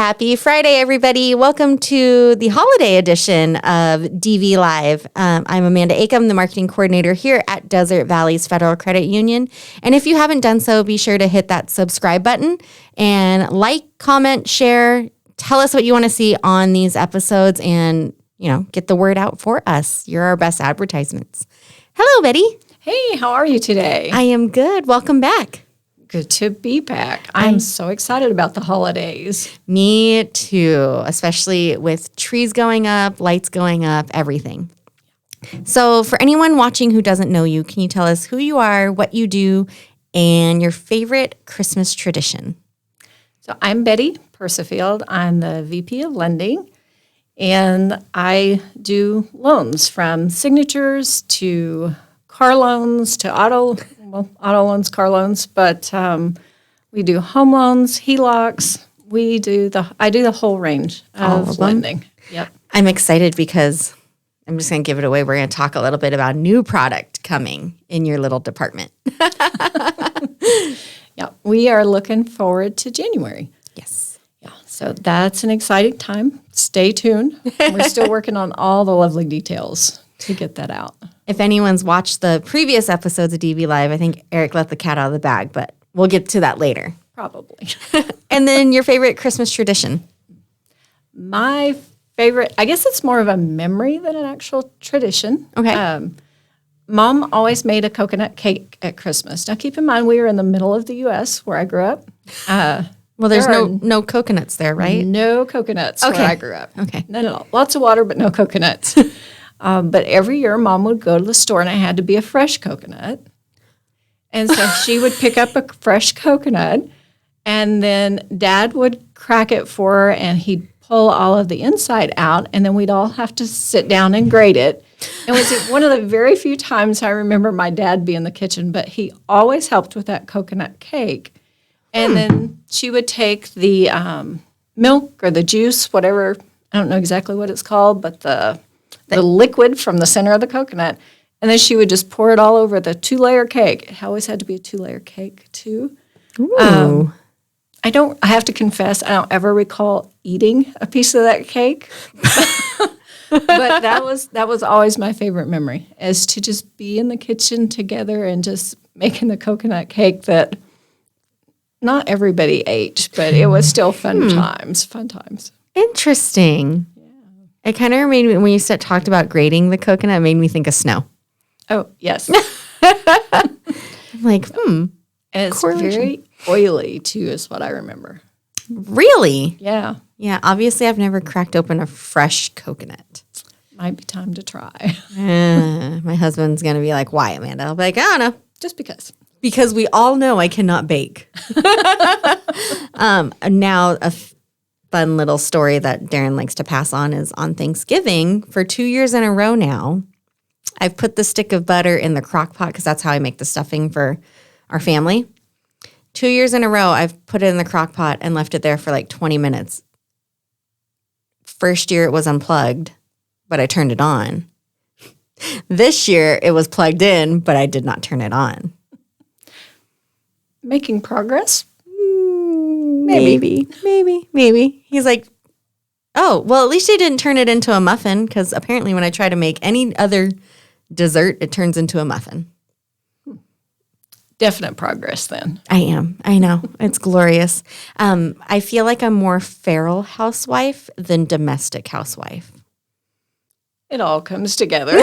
Happy Friday, everybody. Welcome to the holiday edition of DV Live. I'm Amanda Acom, the marketing coordinator here at Desert Valleys Federal Credit Union. And if you haven't done so, be sure to hit that subscribe button and like, comment, share, tell us what you want to see on these episodes and, get the word out for us. You're our best advertisements. Hello, Betty. Hey, how are you today? I am good. Welcome back. Good to be back. I'm so excited about the holidays. Me too, especially with trees going up, lights going up, everything. So for anyone watching who doesn't know you, can you tell us who you are, what you do, and your favorite Christmas tradition? So I'm Betty Percifield. I'm the VP of Lending, and I do loans from signatures to car loans to auto loans, car loans, but we do home loans, HELOCs. I do the whole range of lending. Yep. I'm excited because I'm just going to give it away. We're going to talk a little bit about new product coming in your little department. Yeah, we are looking forward to January. Yes. Yeah, so that's an exciting time. Stay tuned. We're still working on all the lovely details to get that out. If anyone's watched the previous episodes of DV Live, I think Eric let the cat out of the bag, but we'll get to that later. Probably. And then your favorite Christmas tradition? My favorite, I guess it's more of a memory than an actual tradition. Okay. Mom always made a coconut cake at Christmas. Now, keep in mind, we are in the middle of the U.S. where I grew up. Well, there's no coconuts there, right? No coconuts where I grew up. Okay. None at all. Lots of water, but no coconuts. But every year, Mom would go to the store, and it had to be a fresh coconut. And so she would pick up a fresh coconut, and then Dad would crack it for her, and he'd pull all of the inside out, and then we'd all have to sit down and grate it. It was one of the very few times I remember my dad be in the kitchen, but he always helped with that coconut cake. And then she would take the milk or the juice, whatever, I don't know exactly what it's called, but the liquid from the center of the coconut, and then she would just pour it all over the 2-layer cake. It always had to be a 2-layer cake, too. Ooh. I have to confess, I don't ever recall eating a piece of that cake. But that was always my favorite memory, is to just be in the kitchen together and just making the coconut cake that not everybody ate, but it was still fun times. Interesting. Yeah. It kind of made me, when you talked about grating the coconut, it made me think of snow. Oh, yes. I'm like, And it's very oily, too, is what I remember. Really? Yeah. Yeah, obviously I've never cracked open a fresh coconut. Might be time to try. My husband's going to be like, why, Amanda? I'll be like, I don't know. Just because. Because we all know I cannot bake. Now, a fun little story that Darren likes to pass on is on Thanksgiving, for 2 years in a row now, I've put the stick of butter in the crock pot because that's how I make the stuffing for our family. 2 years in a row, I've put it in the crock pot and left it there for like 20 minutes. First year it was unplugged, but I turned it on. This year it was plugged in, but I did not turn it on. Making progress? Maybe. He's like, oh, well, at least you didn't turn it into a muffin, because apparently when I try to make any other dessert, it turns into a muffin. Definite progress then. I know. It's glorious. I feel like I'm more feral housewife than domestic housewife. It all comes together.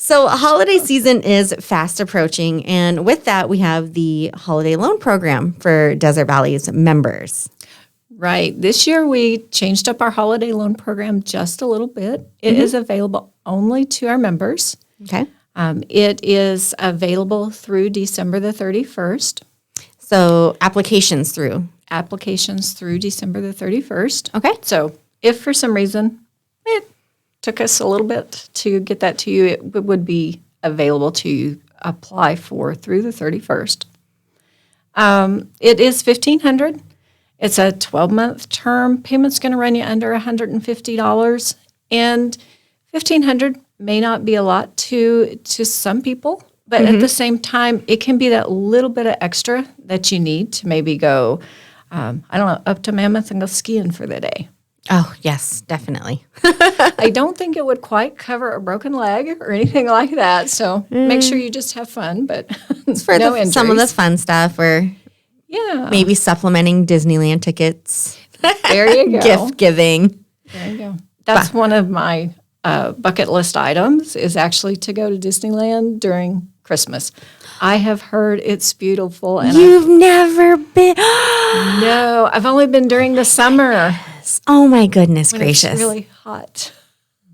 So holiday season is fast approaching, and with that, we have the holiday loan program for Desert Valleys members. Right. This year, we changed up our holiday loan program just a little bit. It is available only to our members. Okay. It is available through December the 31st. So applications through December the 31st. Okay. So if for some reason it took us a little bit to get that to you, it would be available to apply for through the 31st. It is $1,500. It's a 12-month term. Payment's going to run you under $150, and $1,500 may not be a lot to some people, but at the same time, it can be that little bit of extra that you need to maybe go I don't know, up to Mammoth and go skiing for the day. Oh, yes, definitely. I don't think it would quite cover a broken leg or anything like that. So make sure you just have fun, but For no injuries. some of the fun stuff, or maybe supplementing Disneyland tickets. There you go. Gift giving. There you go. That's one of my bucket list items is actually to go to Disneyland during Christmas. I have heard it's beautiful. And You've never been? No, I've only been during the summer. Oh, my goodness gracious. It's really hot.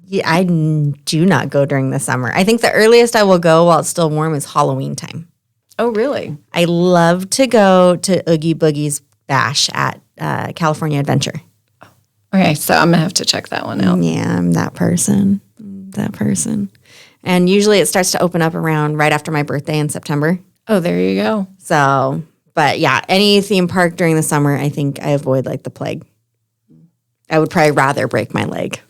Yeah, I do not go during the summer. I think the earliest I will go while it's still warm is Halloween time. Oh, really? I love to go to Oogie Boogie's Bash at California Adventure. Okay, so I'm going to have to check that one out. Yeah, I'm that person. And usually it starts to open up around right after my birthday in September. Oh, there you go. So, but yeah, any theme park during the summer, I think I avoid like the plague. I would probably rather break my leg.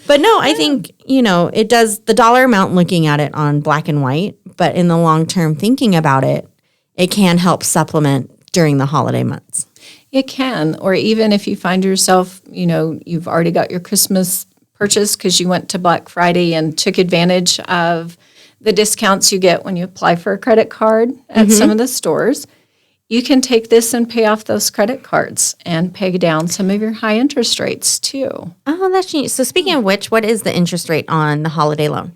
But no, I think, it does the dollar amount looking at it on black and white, but in the long term thinking about it, it can help supplement during the holiday months. It can, or even if you find yourself, you've already got your Christmas purchase because you went to Black Friday and took advantage of the discounts you get when you apply for a credit card at some of the stores. You can take this and pay off those credit cards and pay down some of your high interest rates too. Oh, that's neat. So speaking of which, what is the interest rate on the holiday loan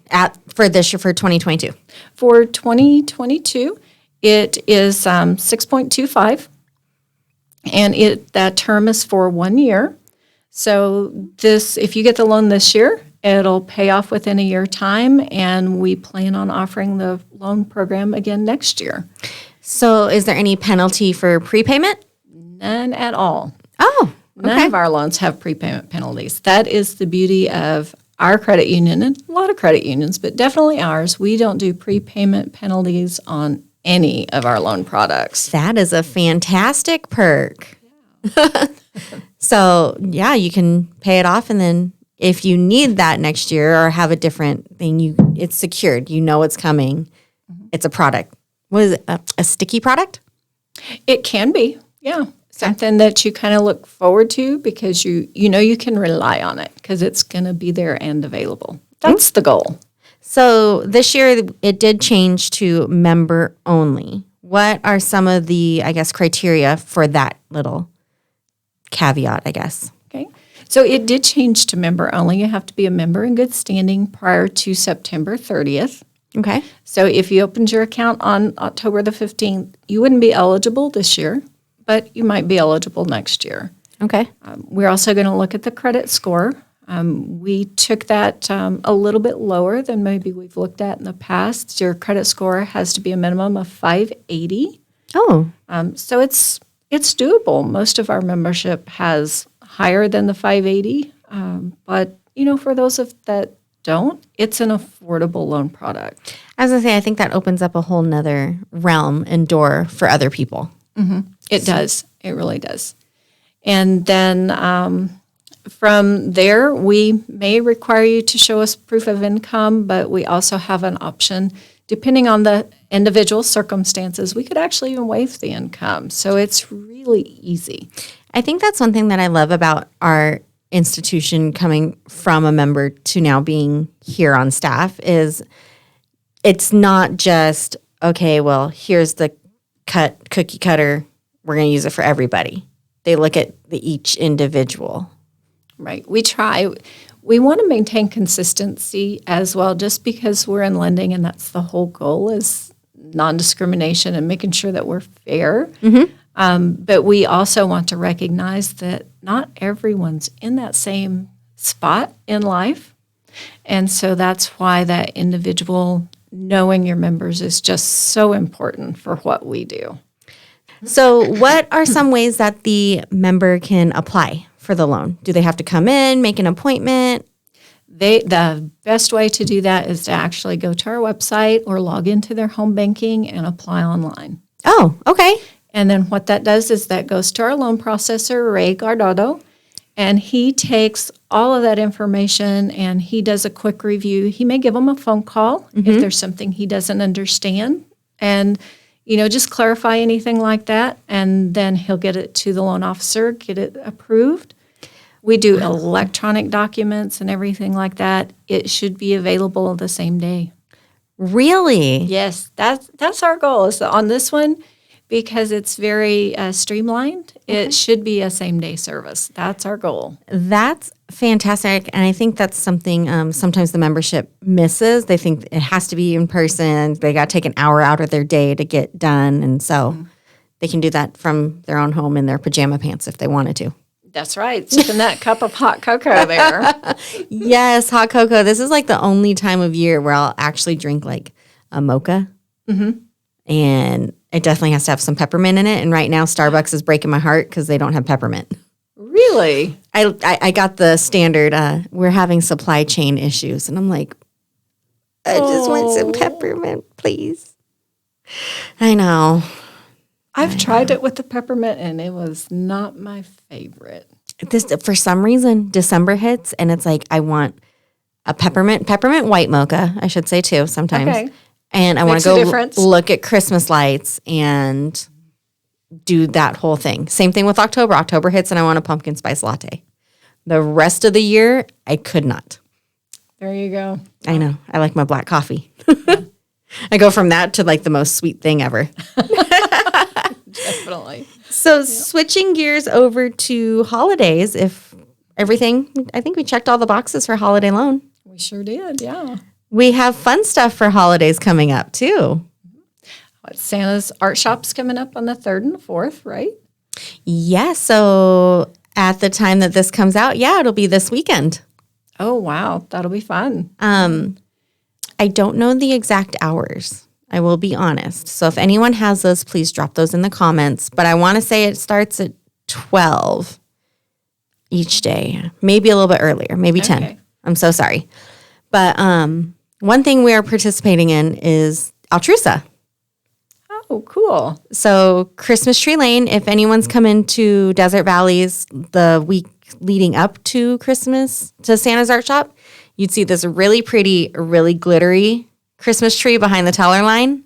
for this year, for 2022? For 2022, it is 6.25, and that term is for 1 year. So if you get the loan this year, it'll pay off within a year time, and we plan on offering the loan program again next year. So is there any penalty for prepayment? None at all. Oh, okay. None of our loans have prepayment penalties. That is the beauty of our credit union, and a lot of credit unions, but definitely ours. We don't do prepayment penalties on any of our loan products. That is a fantastic perk. Yeah. So, yeah, you can pay it off, and then if you need that next year or have a different thing, it's secured. You know it's coming. It's a product. What is it, a sticky product? It can be, yeah. Something that you kind of look forward to because you can rely on it because it's going to be there and available. That's the goal. So this year it did change to member only. What are some of the, criteria for that little caveat, I guess? Okay. So it did change to member only. You have to be a member in good standing prior to September 30th. Okay. So if you opened your account on October the 15th, you wouldn't be eligible this year, but you might be eligible next year. Okay. We're also going to look at the credit score. We took that a little bit lower than maybe we've looked at in the past. Your credit score has to be a minimum of 580. Oh. So it's doable. Most of our membership has higher than the 580, but for those that don't, it's an affordable loan product. I was going to say, I think that opens up a whole nother realm and door for other people. Mm-hmm. It does. It really does. And then from there, we may require you to show us proof of income, but we also have an option. Depending on the individual circumstances, we could actually even waive the income. So it's really easy. I think that's one thing that I love about our institution coming from a member to now being here on staff is it's not just, okay, well, here's the cookie cutter. We're going to use it for everybody. They look at each individual. Right. We try. We want to maintain consistency as well, just because we're in lending, and that's the whole goal is non-discrimination and making sure that we're fair. Mm-hmm. But we also want to recognize that not everyone's in that same spot in life. And so that's why that individual knowing your members is just so important for what we do. So what are some ways that the member can apply for the loan? Do they have to come in, make an appointment? The best way to do that is to actually go to our website or log into their home banking and apply online. Oh, okay. And then what that does is that goes to our loan processor, Ray Gardado, and he takes all of that information and he does a quick review. He may give them a phone call if there's something he doesn't understand. And just clarify anything like that, and then he'll get it to the loan officer, get it approved. We do electronic documents and everything like that. It should be available the same day. Really? Yes, that's our goal. Is on this one, because it's very streamlined, it should be a same-day service. That's our goal. That's fantastic. And I think that's something sometimes the membership misses. They think it has to be in person. They got to take an hour out of their day to get done. And so they can do that from their own home in their pajama pants if they wanted to. That's right. Sipping that cup of hot cocoa there. Yes, hot cocoa. This is like the only time of year where I'll actually drink like a mocha. And it definitely has to have some peppermint in it. And right now, Starbucks is breaking my heart because they don't have peppermint. Really? I got the standard, we're having supply chain issues. And I'm like, I just want some peppermint, please. I know. I've tried it with the peppermint, and it was not my favorite. For some reason, December hits, and it's like I want a peppermint white mocha, I should say too, sometimes. Okay. And I want Makes to a go difference. look at Christmas lights and do that whole thing. Same thing with October. October hits, and I want a pumpkin spice latte. The rest of the year, I could not. There you go. I know. I like my black coffee. I go from that to like the most sweet thing ever. Definitely. So switching gears over to holidays, if everything, I think we checked all the boxes for holiday loan. We sure did, yeah. We have fun stuff for holidays coming up too. Santa's art shop's coming up on the 3rd and the 4th, right? Yeah, so at the time that this comes out, it'll be this weekend. Oh, wow. That'll be fun. I don't know the exact hours. I will be honest. So if anyone has those, please drop those in the comments. But I want to say it starts at 12 each day. Maybe a little bit earlier, maybe 10. Okay. I'm so sorry. But one thing we are participating in is Altrusa. Oh, cool. So Christmas Tree Lane, if anyone's come into Desert Valleys the week leading up to Christmas, to Santa's Art Shop, you'd see this really pretty, really glittery Christmas tree behind the teller line.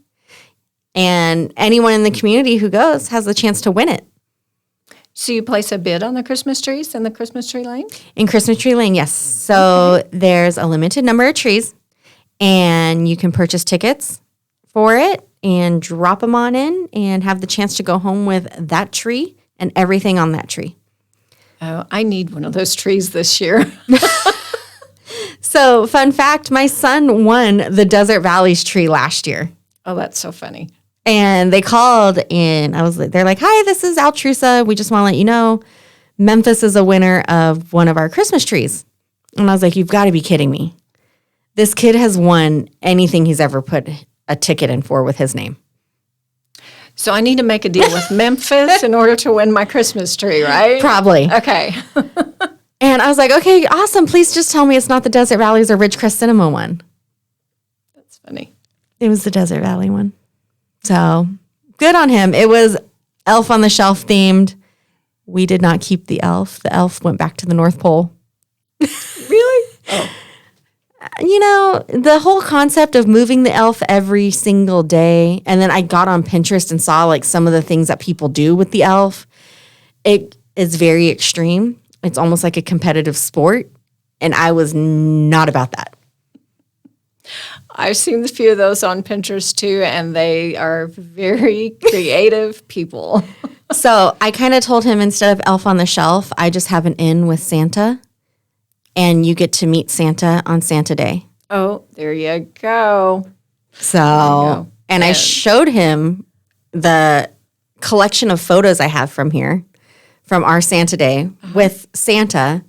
And anyone in the community who goes has the chance to win it. So you place a bid on the Christmas trees in the Christmas tree lane? In Christmas Tree Lane, yes. So there's a limited number of trees, and you can purchase tickets for it and drop them on in and have the chance to go home with that tree and everything on that tree. Oh, I need one of those trees this year. So, fun fact, my son won the Desert Valleys tree last year. Oh, that's so funny. And they called and they're like, hi, this is Altrusa. We just want to let you know Memphis is a winner of one of our Christmas trees. And I was like, you've got to be kidding me. This kid has won anything he's ever put a ticket in for with his name. So I need to make a deal with Memphis in order to win my Christmas tree, right? Probably. Okay. And I was like, okay, awesome. Please just tell me it's not the Desert Valleys or Ridgecrest Cinema one. That's funny. It was the Desert Valley one. So good on him. It was Elf on the Shelf themed. We did not keep the elf. The elf went back to the North Pole. Really? Oh. You know, the whole concept of moving the elf every single day, and then I got on Pinterest and saw like some of the things that people do with the elf. It is very extreme. It's almost like a competitive sport, and I was not about that. I've seen a few of those on Pinterest too, and they are very creative people. So I kind of told him instead of Elf on the Shelf, I just have an in with Santa, and you get to meet Santa on Santa Day. Oh, there you go. So, and I showed him the collection of photos I have from here, from our Santa Day with Santa,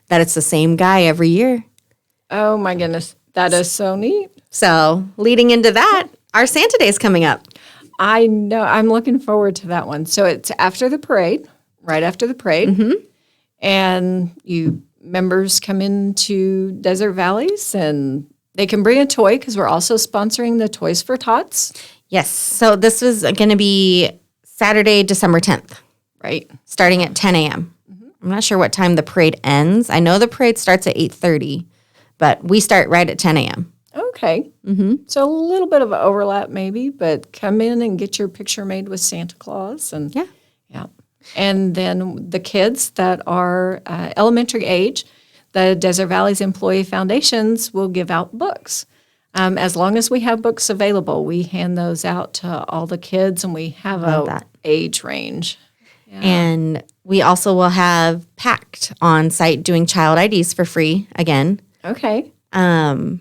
that it's the same guy every year. Oh my goodness. That is so neat. So leading into that, our Santa Day is coming up. I know. I'm looking forward to that one. So it's after the parade, right after the parade. Mm-hmm. And you members come into Desert Valleys and they can bring a toy because we're also sponsoring the Toys for Tots. Yes. So this was going to be Saturday, December 10th. Right. Starting at 10 a.m. Mm-hmm. I'm not sure what time the parade ends. I know the parade starts at 8:30, but we start right at 10 a.m. Oh, Okay. Mm-hmm. So a little bit of overlap maybe, but come in and get your picture made with Santa Claus. And yeah. And then the kids that are elementary age, the Desert Valleys Employee Foundations will give out books. As long as we have books available, we hand those out to all the kids, and we have a age range. Yeah. And we also will have PACT on site doing child IDs for free again. Okay. And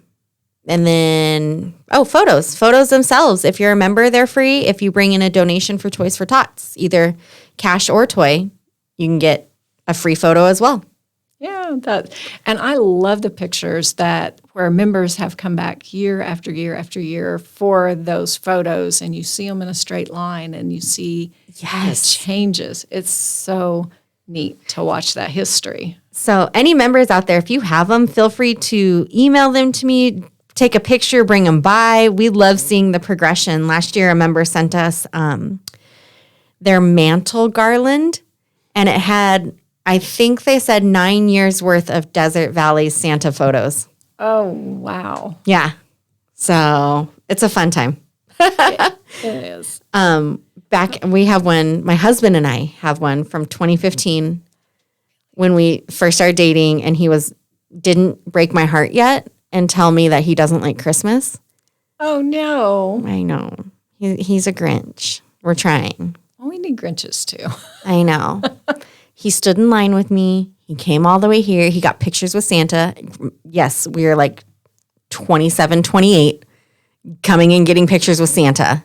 then, photos. Photos themselves. If you're a member, they're free. If you bring in a donation for Toys for Tots, either cash or toy, you can get a free photo as well. Yeah, and I love the pictures where members have come back year after year after year for those photos, and you see them in a straight line, and you see the changes. It's so neat to watch that history. So any members out there, if you have them, feel free to email them to me, take a picture, bring them by. We love seeing the progression. Last year, a member sent us their mantle garland, and it had, I think they said 9 years worth of Desert Valley Santa photos. Oh, wow. Yeah. So it's a fun time. It is. We have one, my husband and I have one from 2015 when we first started dating, and he didn't break my heart yet and tell me that he doesn't like Christmas. Oh, no. I know. He's a Grinch. We're trying. Well, we need Grinches too. I know. He stood in line with me. He came all the way here. He got pictures with Santa. Yes, we were like 27, 28, coming and getting pictures with Santa.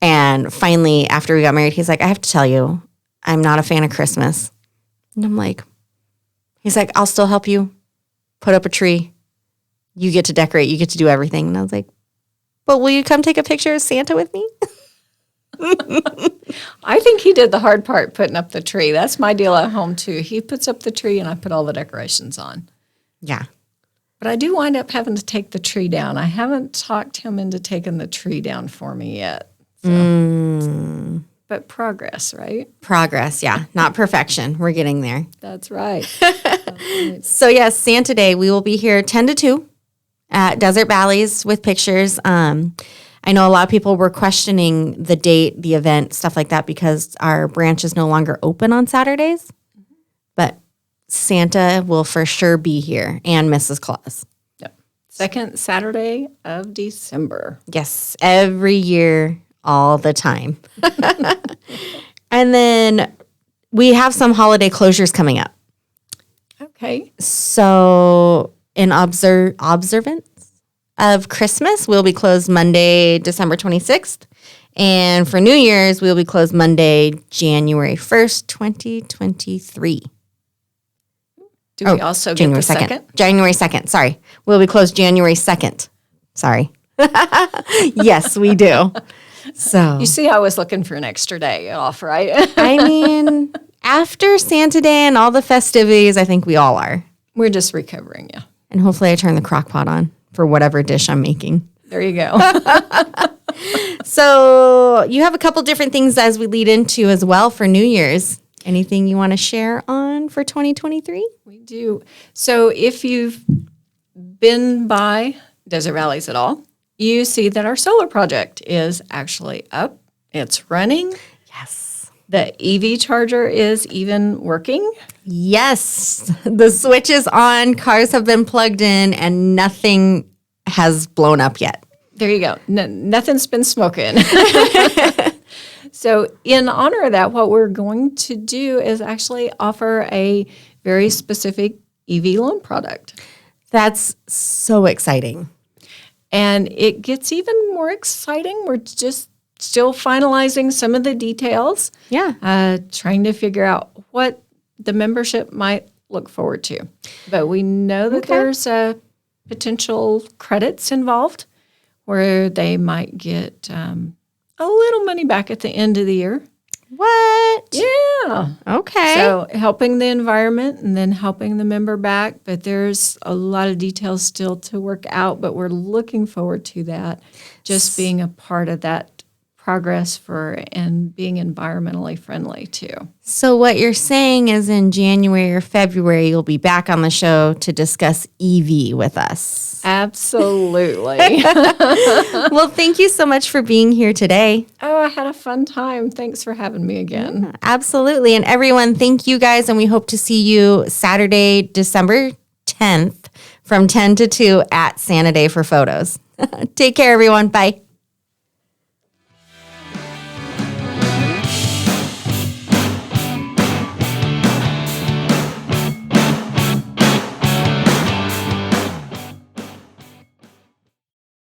And finally, after we got married, he's like, I have to tell you, I'm not a fan of Christmas. And I'm like, he's like, I'll still help you put up a tree. You get to decorate. You get to do everything. And I was like, but will you come take a picture of Santa with me? I think he did the hard part, putting up the tree. That's my deal at home, too. He puts up the tree, and I put all the decorations on. Yeah. But I do wind up having to take the tree down. I haven't talked him into taking the tree down for me yet. So. But progress, right? Progress, yeah. Not perfection. We're getting there. That's right. So, yes, Santa Day, we will be here 10 to 2 at Desert Valleys with pictures. I know a lot of people were questioning the date, the event, stuff like that, because our branch is no longer open on Saturdays. Mm-hmm. But Santa will for sure be here, and Mrs. Claus. Yep. Second Saturday of December. Yes, every year, all the time. And then we have some holiday closures coming up. Okay. So in observance of Christmas, we'll be closed Monday, December 26th. And for New Year's, we'll be closed Monday, January 1st, 2023. Do we also get January the second? January 2nd, sorry. We'll be closed January 2nd. Sorry. Yes, we do. So you see, I was looking for an extra day off, right? I mean, after Santa Day and all the festivities, I think we all are. We're just recovering, yeah. And hopefully I turn the crock pot on for whatever dish I'm making. There you go. So you have a couple different things as we lead into as well for New Year's. Anything you want to share on for 2023? We do. So if you've been by Desert Valleys at all, you see that our solar project is actually up. It's running. Yes. The EV charger is even working. Yes. The switch is on, cars have been plugged in, and nothing has blown up yet. There you go. Nothing's been smoking. So in honor of that, what we're going to do is actually offer a very specific EV loan product. That's so exciting. And it gets even more exciting. We're just still finalizing some of the details. Yeah. Trying to figure out what the membership might look forward to. But we know that there's potential credits involved where they might get a little money back at the end of the year. What? Yeah. Okay. So helping the environment and then helping the member back. But there's a lot of details still to work out, but we're looking forward to that, just being a part of that progress and being environmentally friendly too. So what you're saying is in January or February, you'll be back on the show to discuss EV with us. Absolutely. Well, thank you so much for being here today. Oh, I had a fun time. Thanks for having me again. Absolutely. And everyone, thank you guys. And we hope to see you Saturday, December 10th from 10 to 2 at Santa Day for photos. Take care, everyone. Bye.